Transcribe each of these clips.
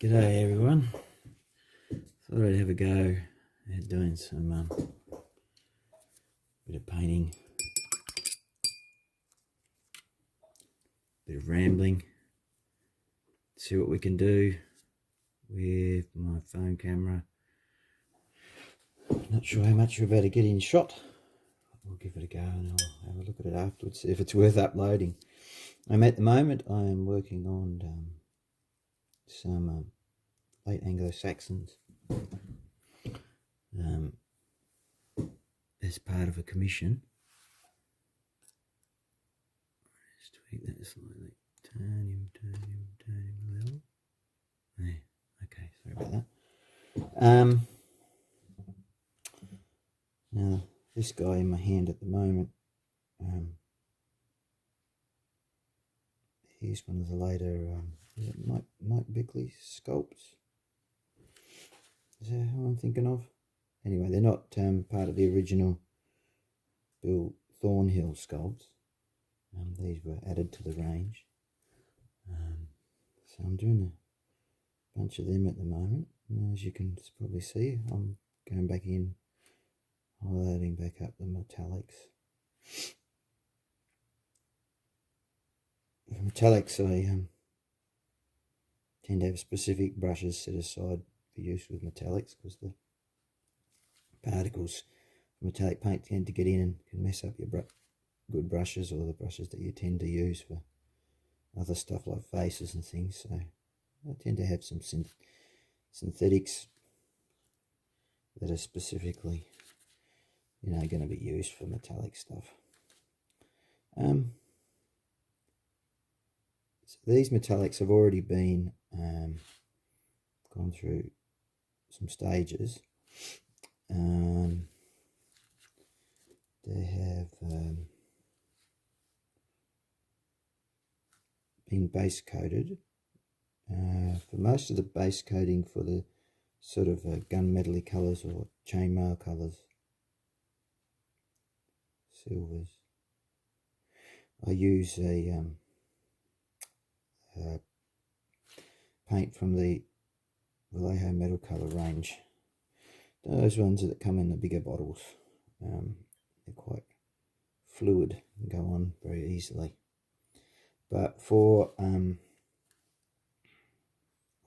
G'day everyone. Thought I'd have a go at doing some bit of painting, bit of rambling, see what we can do with my phone camera. Not sure how much we're about to get in shot. We'll give it a go and I'll have a look at it afterwards, see if it's worth uploading. At the moment I am working on some Late Anglo Saxons as part of a commission. Just tweak that slightly. Turn him a little. There. Okay, sorry about that. Now this guy in my hand at the moment, he's one of the later is it Mike Bickley sculpts? Is that who I'm thinking of? Anyway, they're not part of the original Bill Thornhill sculpts. These were added to the range. So I'm doing a bunch of them at the moment. And as you can probably see, I'm going back in, highlighting back up the metallics. For metallics, I tend to have specific brushes set aside for use with metallics because the particles of metallic paint tend to get in and can mess up your good brushes, or the brushes that you tend to use for other stuff like faces and things. So I tend to have some synthetics that are specifically, going to be used for metallic stuff. So these metallics have already been gone through some stages. They have been base coated. For most of the base coating for the sort of gunmetal-y colours or chainmail colours, silvers, I use a paint from the Vallejo metal colour range. Those ones that come in the bigger bottles, they're quite fluid and go on very easily. But for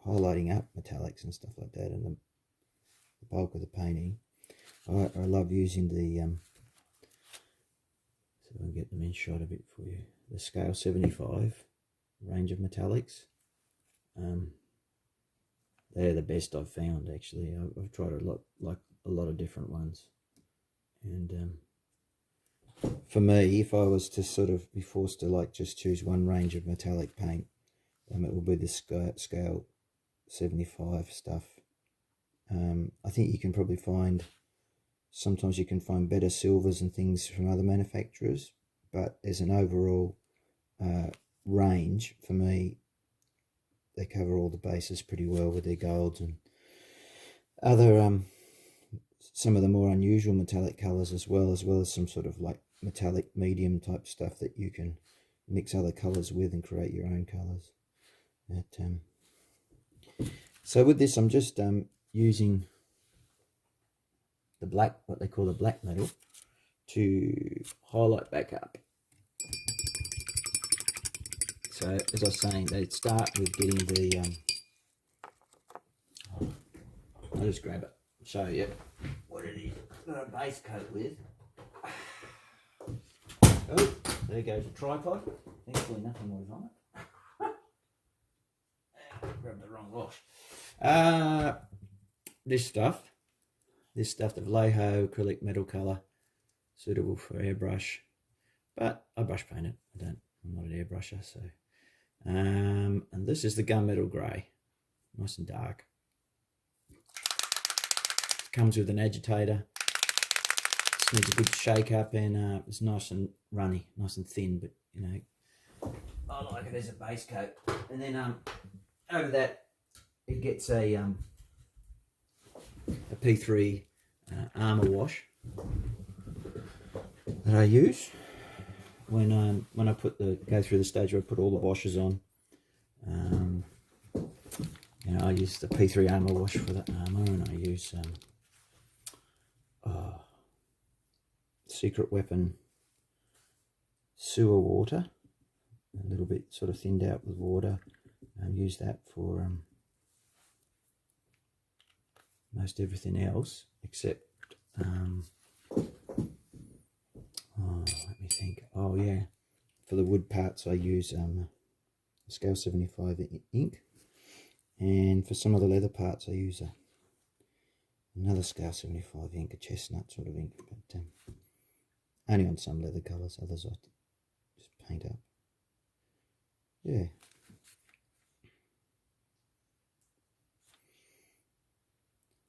highlighting up metallics and stuff like that, and the bulk of the painting, I love using the so I'll get them in shot a bit for you. The scale 75 range of metallics. They're the best I've found, actually. I've tried a lot of different ones, and for me, if I was to sort of be forced to just choose one range of metallic paint, it would be the scale 75 stuff. I think you can probably sometimes you can find better silvers and things from other manufacturers, but as an overall range, for me, they cover all the bases pretty well with their golds and other some of the more unusual metallic colours, as well as some sort of like metallic medium type stuff that you can mix other colours with and create your own colours. So with this, I'm just using the black, what they call the black metal, to highlight back up. So as I was saying, they start with getting the I'll just grab it, show you what it is that I base coat with. Oh, there goes the tripod. Thankfully nothing was on it. Grabbed the wrong wash. This stuff, the Vallejo acrylic metal colour, suitable for airbrush, but I brush paint it. I'm not an airbrusher, so. And this is the gunmetal grey, nice and dark. Comes with an agitator. Just needs a good shake up, and it's nice and runny, nice and thin, but I like it as a base coat. And then over that, it gets a P3 armour wash that I use when I go through the stage where I put all the washes on. You know, I use the P3 armor wash for the armor, and I use Secret Weapon sewer water, a little bit sort of thinned out with water, and use that for most everything else except let me think. Oh yeah, for the wood parts I use scale 75 ink, and for some of the leather parts I use another scale 75 ink, a chestnut sort of ink, but only on some leather colours. Others I just paint up. Yeah.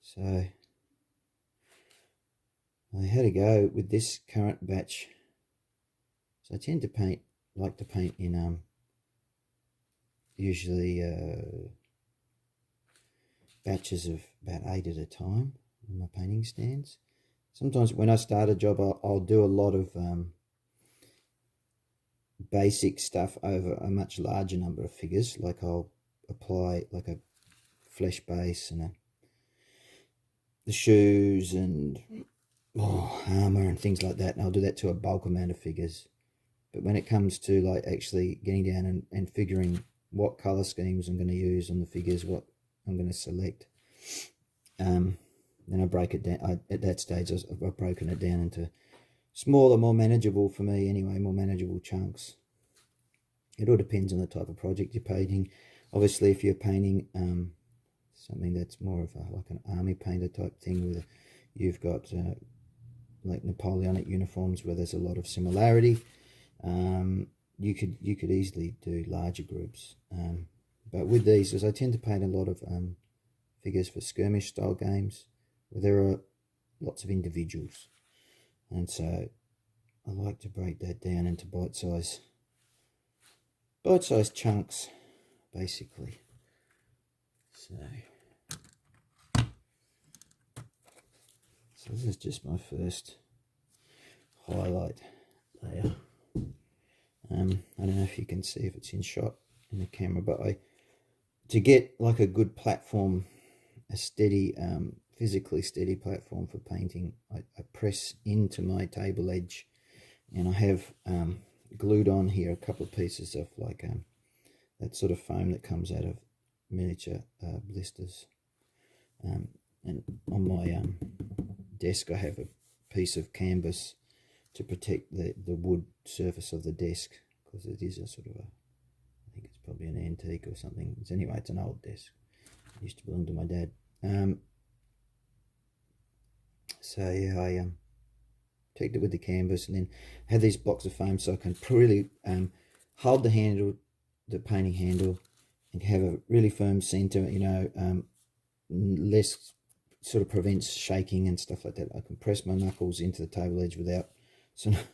So I had to go with this current batch. So I tend to like to paint in usually batches of about 8 at a time on my painting stands. Sometimes when I start a job, I'll do a lot of basic stuff over a much larger number of figures. Like I'll apply like a flesh base and the shoes and armor and things like that, and I'll do that to a bulk amount of figures. But when it comes to like actually getting down and figuring what color schemes I'm going to use on the figures, what I'm going to select, then I break it down. At that stage I've broken it down into smaller, more manageable, for me anyway, more manageable chunks. It all depends on the type of project you're painting. Obviously if you're painting something that's more of like an army painter type thing, where you've got like Napoleonic uniforms where there's a lot of similarity, you could easily do larger groups. But with these, as I tend to paint a lot of figures for skirmish style games where there are lots of individuals, and so I like to break that down into bite-sized chunks, basically. So this is just my first highlight layer. I don't know if you can see if it's in shot in the camera, but to get like a good platform, a steady, physically steady platform for painting, I press into my table edge, and I have glued on here a couple of pieces of like that sort of foam that comes out of miniature blisters, and on my desk I have a piece of canvas to protect the wood surface of the desk, because it is a sort of I think it's probably an antique or something. Anyway, it's an old desk. It used to belong to my dad. So yeah, I protect it with the canvas, and then have these blocks of foam so I can really hold the handle, the painting handle, and have a really firm center, you know, less sort of prevents shaking and stuff like that. I can press my knuckles into the table edge without sort of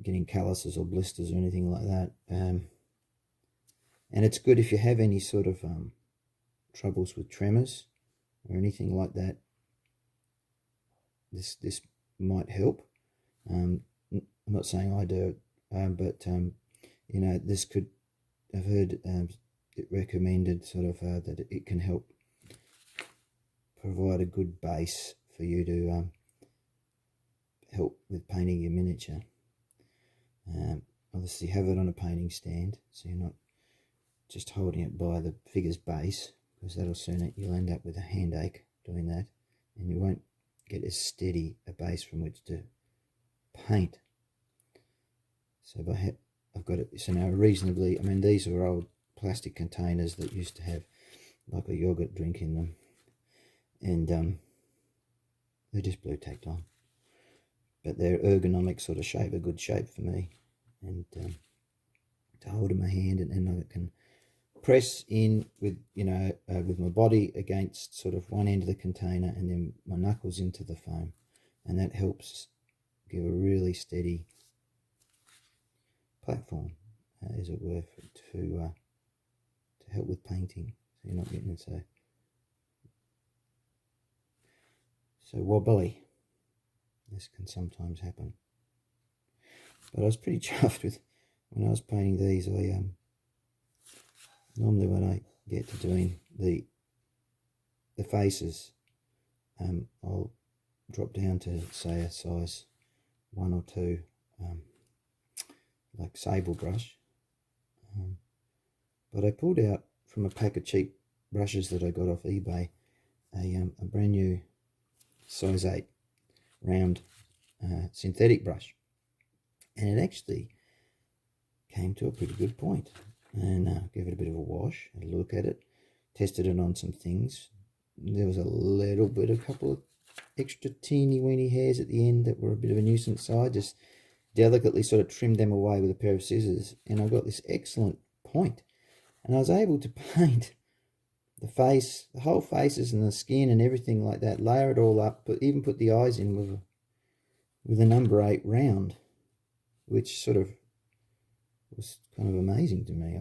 getting calluses or blisters or anything like that. And it's good if you have any sort of troubles with tremors or anything like that. This might help. I'm not saying I do it, but you know, this could, I've heard it recommended sort of that it can help provide a good base for you to help with painting your miniature. Obviously have it on a painting stand, so you're not just holding it by the figure's base, because you'll end up with a handache doing that, and you won't get as steady a base from which to paint. So I've got it, so now reasonably, I mean, these are old plastic containers that used to have like a yogurt drink in them, and they're just blue tacked on, but they're ergonomic sort of shape, a good shape for me, and to hold in my hand, and then I can press in with, you know, with my body against sort of one end of the container, and then my knuckles into the foam, and that helps give a really steady platform, as it were, to help with painting, so you're not getting so wobbly. This can sometimes happen, but I was pretty chuffed with when I was painting these. I normally when I get to doing the faces, I'll drop down to say a size 1 or 2 like sable brush. But I pulled out from a pack of cheap brushes that I got off eBay a brand new size 8 round synthetic brush, and it actually came to a pretty good point. And gave it a bit of a wash, had a look at it, tested it on some things. There was a couple of extra teeny weeny hairs at the end that were a bit of a nuisance, so I just delicately sort of trimmed them away with a pair of scissors, and I got this excellent point. And I was able to paint the face, the whole faces and the skin and everything like that, layer it all up, but even put the eyes in with a number 8 round, which sort of was kind of amazing to me.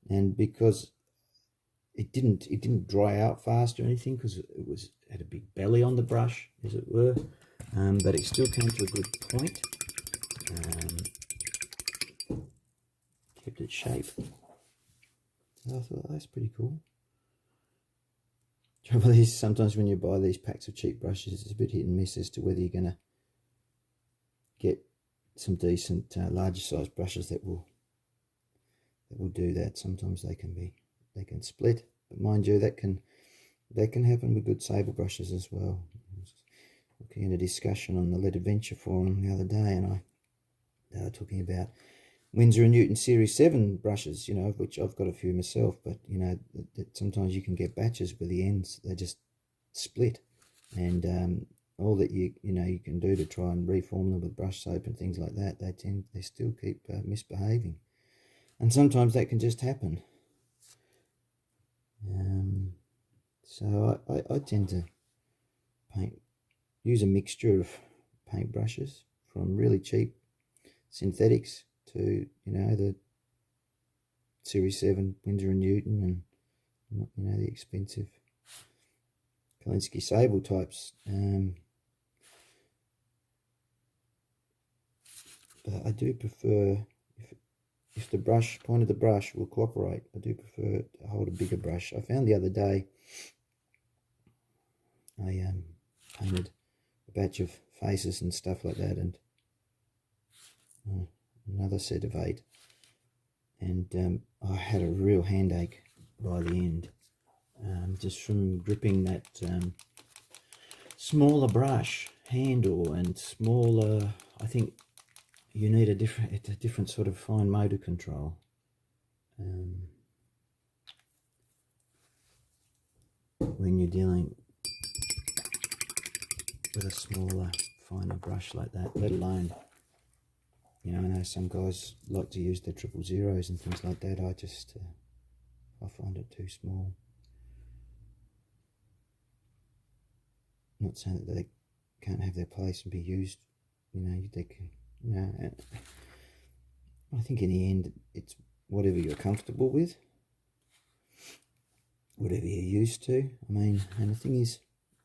And because it didn't dry out fast or anything, because it had a big belly on the brush, as it were, but it still came to a good point. Kept its shape. So I thought that's pretty cool. Trouble is, sometimes when you buy these packs of cheap brushes, it's a bit hit and miss as to whether you're going to get some decent larger size brushes that will do that. Sometimes they can split, but mind you, that can happen with good sable brushes as well. I was looking at a discussion on the Lead Adventure forum the other day, and they were talking about Winsor & Newton Series 7 brushes, you know, of which I've got a few myself, but you know that sometimes you can get batches where the ends, they just split, and all that you can do to try and reform them with brush soap and things like that, they still keep misbehaving, and sometimes that can just happen. So I tend to use a mixture of paint brushes, from really cheap synthetics to, you know, the Series 7 Winsor & Newton, and, you know, the expensive Kolinsky Sable types. But I do prefer, if the point of the brush will cooperate, I do prefer to hold a bigger brush. I found the other day I painted a batch of faces and stuff like that, and another set of 8, and I had a real handache by the end, just from gripping that smaller brush handle and smaller. I think you need a different sort of fine motor control. When you're dealing with a smaller, finer brush like that, let alone, you know, I know some guys like to use their 000s and things like that. I find it too small. Not saying that they can't have their place and be used, you know, they can, you know. I think in the end, it's whatever you're comfortable with, whatever you're used to. I mean, and the thing is,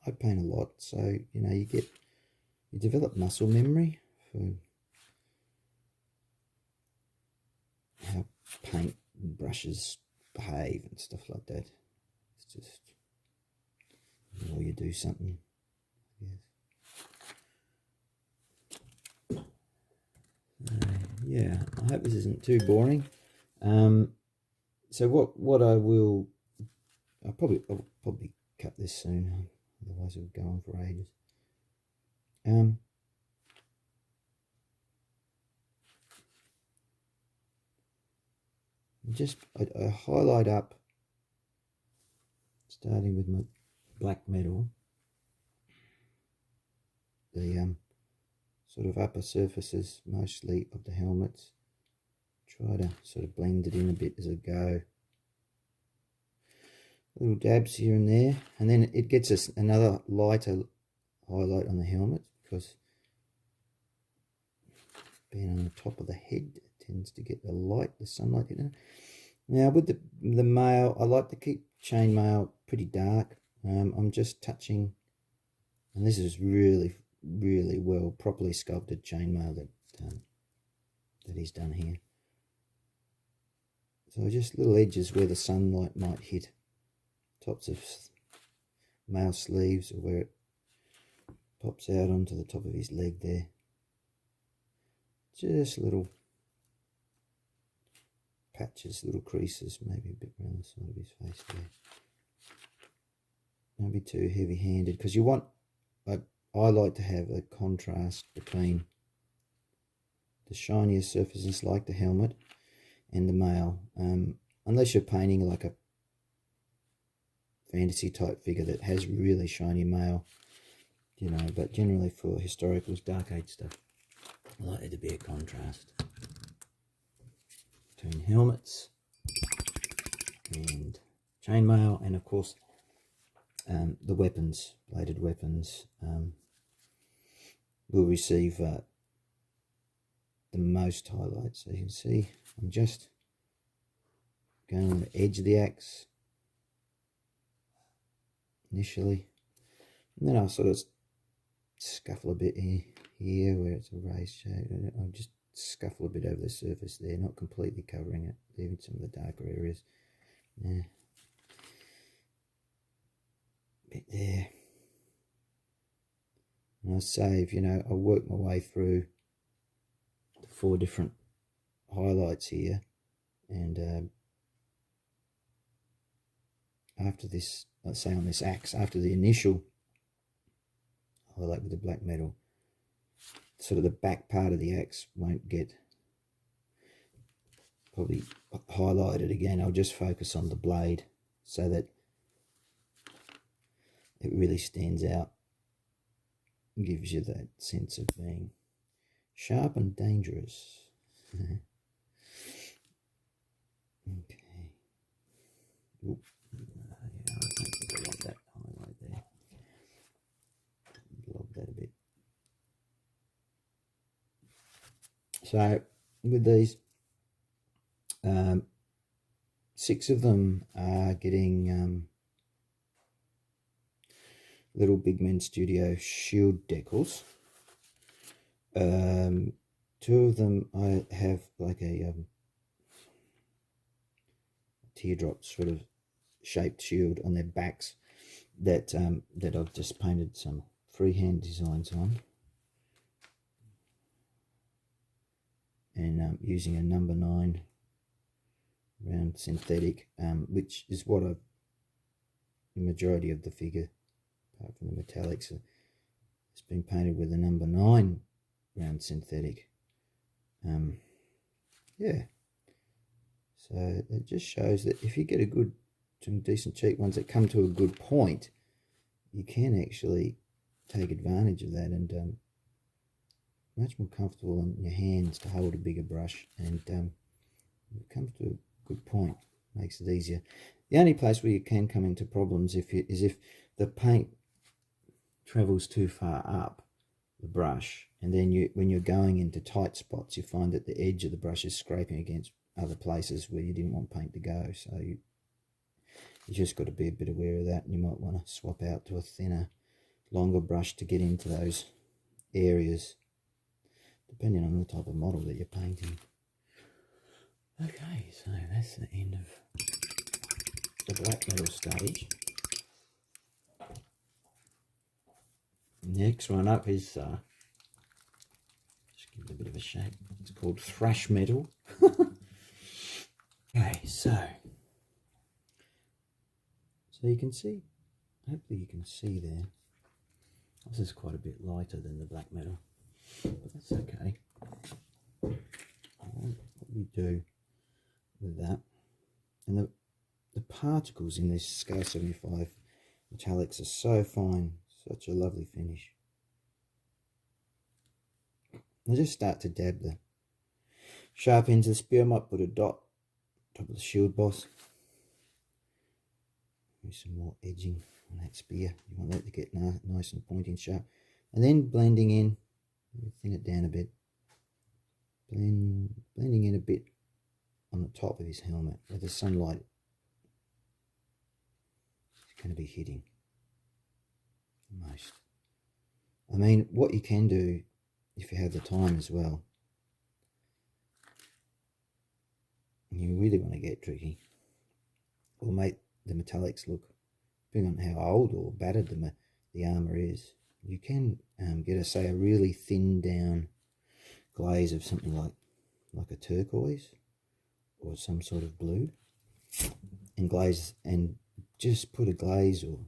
I paint a lot, so, you know, you develop muscle memory for how paint and brushes behave and stuff like that. It's just, the more you do something, yeah, I hope this isn't too boring. So what I'll probably cut this soon, otherwise it'll go on for ages. I highlight up, starting with my black metal, the sort of upper surfaces, mostly of the helmets. Try to sort of blend it in a bit as I go. Little dabs here and there, and then it gets us another lighter highlight on the helmet, because being on the top of the head, it tends to get the sunlight in it. Now with the mail, I like to keep chainmail pretty dark. I'm just touching, and this is really well, properly sculpted chainmail that he's done here. So just little edges where the sunlight might hit, tops of male sleeves, or where it pops out onto the top of his leg there. Just little patches, little creases, maybe a bit around the side of his face there. Don't be too heavy-handed, because you want, I like to have a contrast between the shinier surfaces like the helmet and the mail, unless you're painting like a fantasy type figure that has really shiny mail, you know, but generally for historicals, Dark Age stuff, I like there to be a contrast between helmets and chainmail, and of course the weapons, bladed weapons, will receive the most highlight. So you can see I'm just going on the edge of the axe initially, and then I'll sort of scuffle a bit here where it's a raised shade. I'll just scuffle a bit over the surface there, not completely covering it, leaving some of the darker areas. Yeah. Bit there. And I'll save, you know, I'll work my way through the 4 different highlights here, and after this, let's say on this axe, after the initial highlight with the black metal, sort of the back part of the axe won't get probably highlighted again. I'll just focus on the blade so that it really stands out, gives you that sense of being sharp and dangerous. Okay. Oop. Yeah, I don't think I want that highlight there. Blob that a bit. So with these, 6 of them are getting little Big Men Studio shield decals. 2 of them I have like a teardrop sort of shaped shield on their backs that that I've just painted some freehand designs on, and using a number 9 round synthetic, which is what the majority of the figure, apart from the metallics, it's been painted with a number 9 round synthetic. Yeah, so it just shows that if you get some decent cheap ones that come to a good point, you can actually take advantage of that, and much more comfortable in your hands to hold a bigger brush, and it comes to a good point, makes it easier. The only place where you can come into problems is if the paint travels too far up the brush, and then when you're going into tight spots, you find that the edge of the brush is scraping against other places where you didn't want paint to go. So you just got to be a bit aware of that, and you might want to swap out to a thinner, longer brush to get into those areas, depending on the type of model that you're painting. Okay, so that's the end of the black metal stage. Next one up is just give it a bit of a shape. It's called thrash metal. Okay, so you can see, hopefully you can see there, this is quite a bit lighter than the black metal, but that's okay. What we do with that, and the particles in this scale 75 metallics are so fine, such a lovely finish. I just start to dab the sharp ends of the spear. I might put a dot top of the shield boss. Use some more edging on that spear. You want that to get nice and pointy and sharp. And then blending in, thin it down a bit. Blending in a bit on the top of his helmet where the sunlight is going to be hitting most. I mean, what you can do if you have the time as well, you really want to get tricky, will make the metallics look, depending on how old or battered the armour is, you can get a really thin down glaze of something like a turquoise or some sort of blue, and glaze, and just put a glaze, or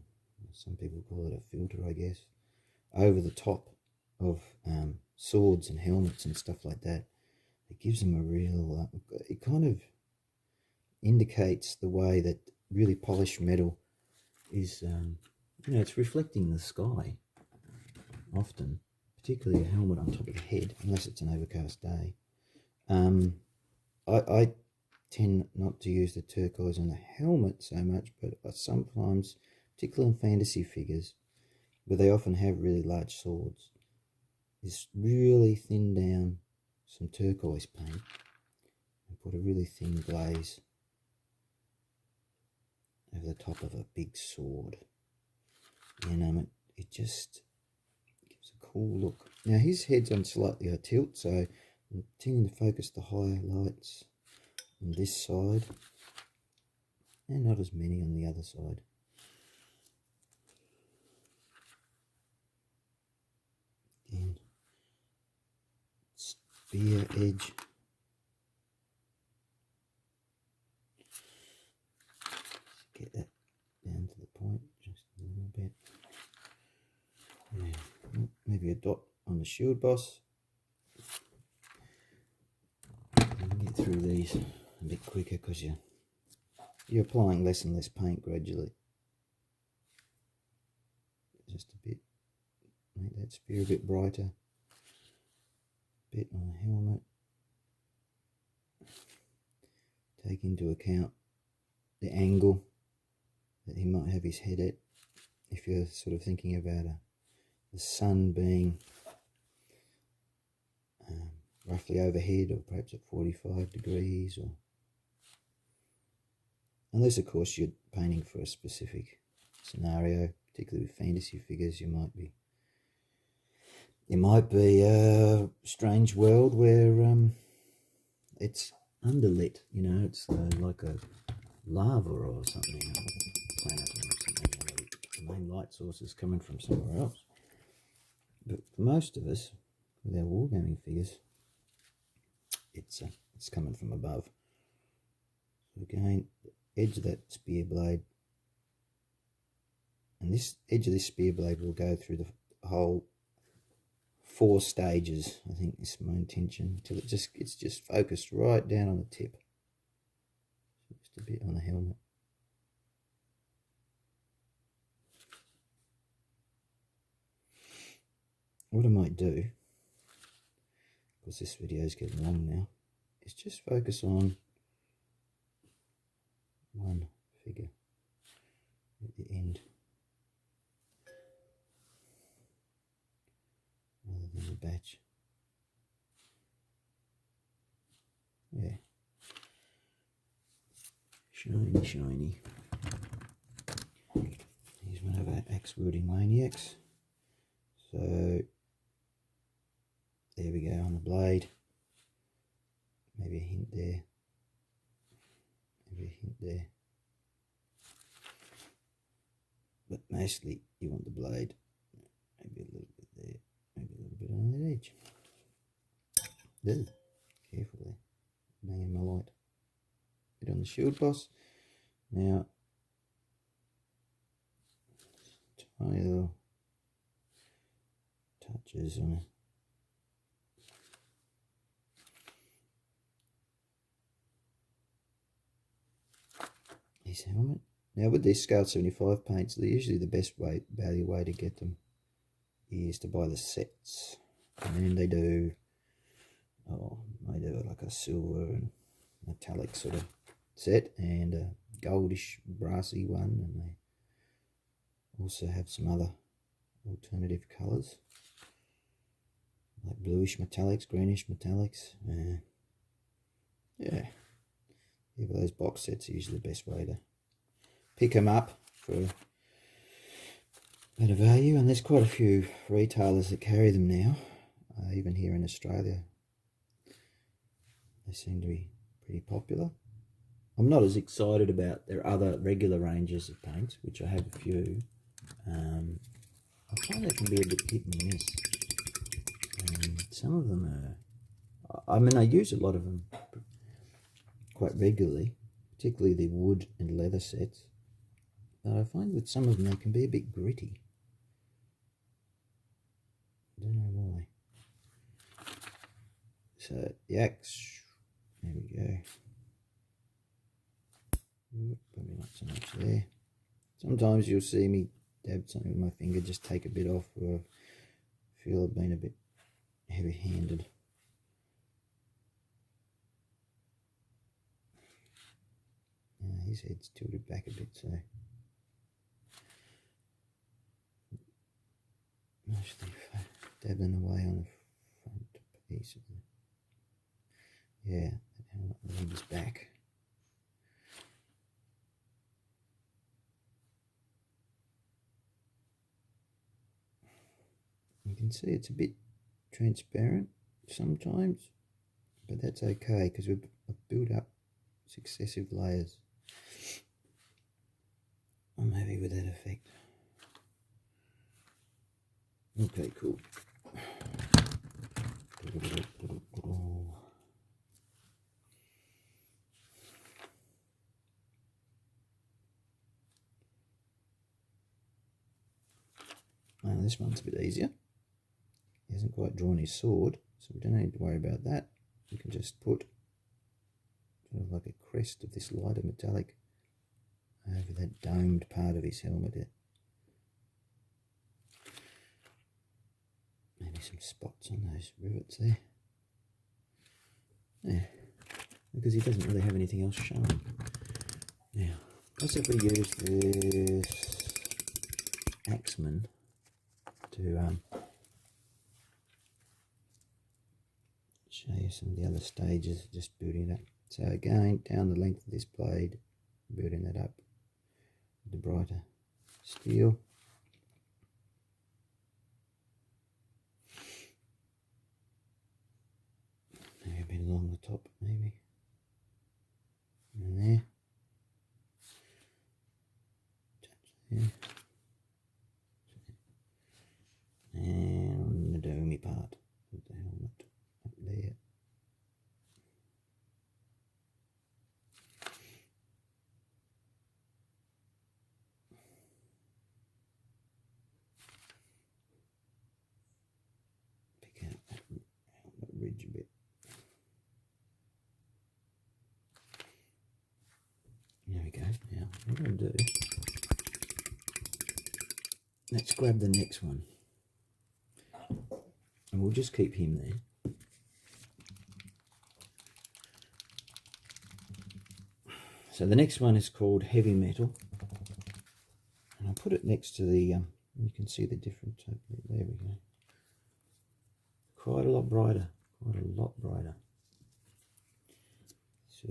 some people call it a filter, I guess, over the top of swords and helmets and stuff like that. It gives them a real, it kind of indicates the way that really polished metal is, it's reflecting the sky often, particularly a helmet on top of the head, unless it's an overcast day. I tend not to use the turquoise on the helmet so much, but I sometimes, particularly in fantasy figures, where they often have really large swords, is really thin down some turquoise paint and put a really thin glaze over the top of a big sword, and it just gives a cool look. Now his head's on slightly a tilt, so I'm tending to focus the highlights on this side and not as many on the other side. Again, spear edge. Get that down to the point just a little bit. Yeah. Maybe a dot on the shield boss. You can get through these a bit quicker because you're applying less and less paint gradually. Just a bit. Make that spear a bit brighter. Bit on the helmet. Take into account the angle that he might have his head at. If you're sort of thinking about the sun being roughly overhead, or perhaps at 45 degrees, or unless of course you're painting for a specific scenario, particularly with fantasy figures, it might be a strange world where it's underlit, it's like a lava or something, or planet or something, the main light source is coming from somewhere else. But for most of us, with our wargaming figures, it's coming from above. So again, the edge of that spear blade, and this edge of this spear blade will go through the whole 4 stages, I think is my intention, until it's just focused right down on the tip. Just a bit on the helmet. What I might do, because this video is getting long now, is just focus on one figure at the end, rather than a batch. Yeah. Shiny, shiny. Here's one of our axe-wielding maniacs. So there we go on the blade. Maybe a hint there. Maybe a hint there. But mostly you want the blade. Maybe a little bit there. Maybe a little bit on that edge. Ooh, careful there. Banging my light. Bit on the shield boss. Now, tiny little touches on his helmet. Now with these Scale 75 paints, they're usually the best value way to get them is to buy the sets. And then they do like a silver and metallic sort of set, and a goldish brassy one, and they also have some other alternative colours like bluish metallics, greenish metallics. Yeah, but those box sets are usually the best way to pick them up for better value, and there's quite a few retailers that carry them now, even here in Australia. They seem to be pretty popular. I'm not as excited about their other regular ranges of paints, which I have a few. I find they can be a bit hit and miss. Some of them are, I mean, I use a lot of them quite regularly, particularly the wood and leather sets. But I find with some of them they can be a bit gritty. I don't know why. So the axe, there we go. Probably not so much there. Sometimes you'll see me dab something with my finger, just take a bit off where I feel I've been a bit heavy-handed. His head's tilted back a bit, so mostly dabbing away on the front piece of the, yeah, the leg's back. You can see it's a bit transparent sometimes, but that's okay because we've built up successive layers. I'm happy with that effect. Okay, cool. Now this one's a bit easier. He hasn't quite drawn his sword, so we don't need to worry about that. We can just put sort of like a crest of this lighter metallic over that domed part of his helmet there. Maybe some spots on those rivets there. Yeah, because he doesn't really have anything else showing. Now, let's if we use this axeman to show you some of the other stages of just building it up. So again, down the length of this blade, building that up with the brighter steel. Maybe a bit along the top, maybe. And there. Touch there. And on the domey part of the helmet up there. Pick out that helmet ridge a bit. There we go. Now, what I'm going to do, let's grab the next one. And we'll just keep him there. So the next one is called Heavy Metal. And I'll put it next to the, you can see the different type. There we go. Quite a lot brighter. Quite a lot brighter. So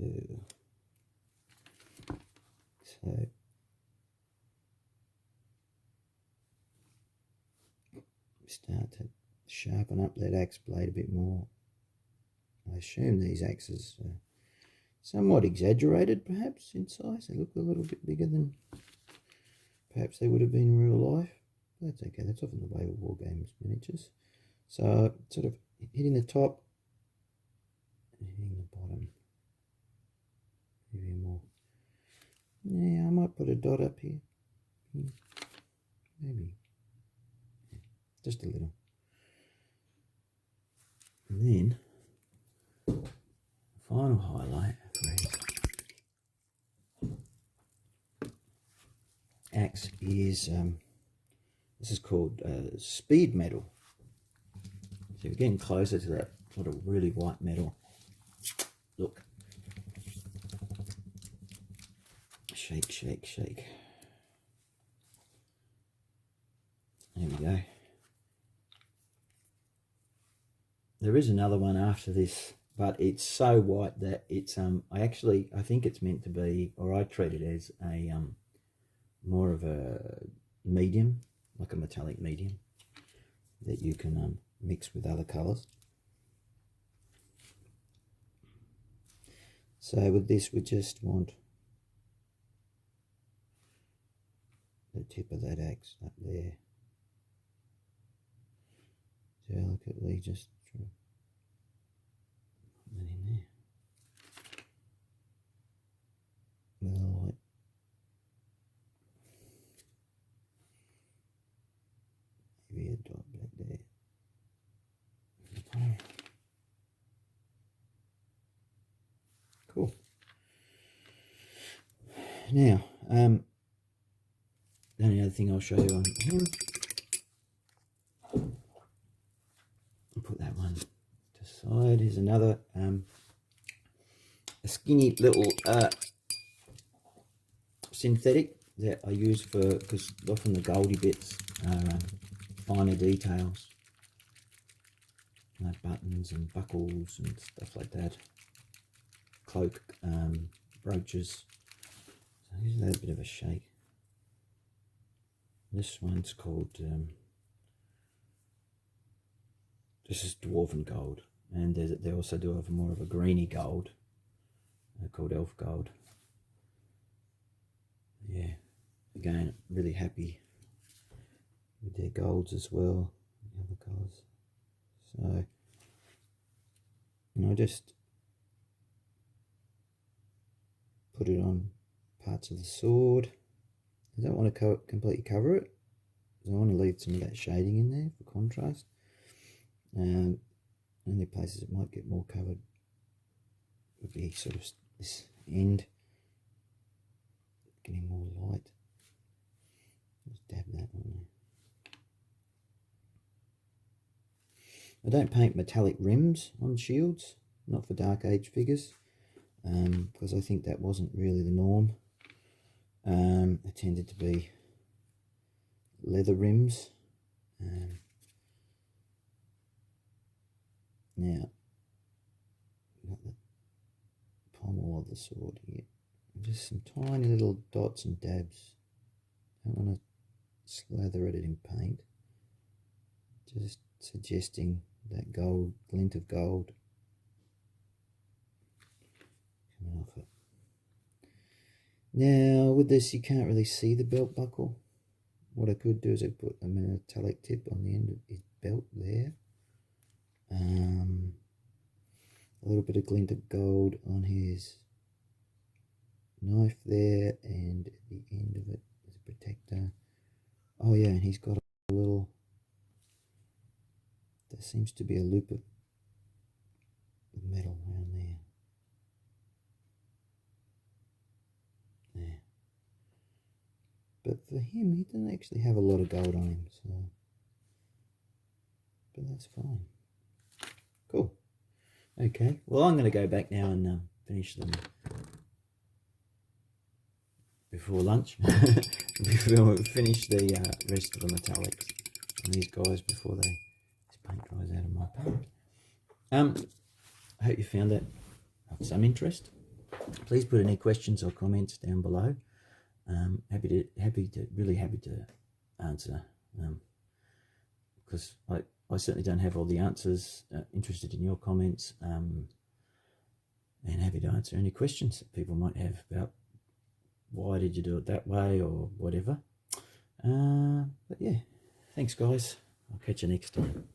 start to sharpen up that axe blade a bit more. I assume these axes are somewhat exaggerated perhaps in size. They look a little bit bigger than perhaps they would have been in real life. But that's okay, that's often the way with war games miniatures. So sort of hitting the top and hitting the bottom. Maybe more. Yeah, I might put a dot up here. Maybe. Just a little. And then, final highlight for his axe is, this is called speed metal. So we're getting closer to that sort of really white metal. Look. Shake, shake, shake. There we go. There is another one after this, but it's so white that it's I think it's meant to be, or I treat it as a more of a medium, like a metallic medium that you can mix with other colours. So with this, we just want the tip of that axe up there. Delicately just put that in there. With a light maybe a dot back there. Okay. Cool. Now, the only other thing I'll show you on him, I'll put that one to the side. Here's another a skinny little synthetic that I use for, because often the goldy bits are finer details, like buttons and buckles and stuff like that, cloak brooches. So here's a bit of a shake. This one's called this is dwarven gold, and they also do have more of a greeny gold called elf gold. Yeah, again, really happy with their golds as well, the other colours. So, and I just put it on parts of the sword. I don't want to completely cover it, because I want to leave some of that shading in there for contrast. Only places it might get more covered would be sort of this end, getting more light. Just dab that on there. I don't paint metallic rims on shields, not for Dark Age figures, because I think that wasn't really the norm. It tended to be leather rims. Now, got the pommel of the sword here. Just some tiny little dots and dabs. Don't want to slather it in paint. Just suggesting that gold, glint of gold coming off it. Now with this you can't really see the belt buckle. What I could do is I put a metallic tip on the end of his belt there. A little bit of glint of gold on his knife there, and at the end of it is a protector. Oh yeah, and he's got a little, there seems to be a loop of metal around there. There. But for him, he doesn't actually have a lot of gold on him, so, but that's fine. Cool. Okay, well I'm going to go back now and finish them before lunch. Before we finish the rest of the metallics on these guys before this paint dries out of my paint. I hope you found that of some interest. Please put any questions or comments down below. Really happy to answer, because I certainly don't have all the answers. Interested in your comments, and happy to answer any questions that people might have about why did you do it that way or whatever. But yeah, thanks guys. I'll catch you next time.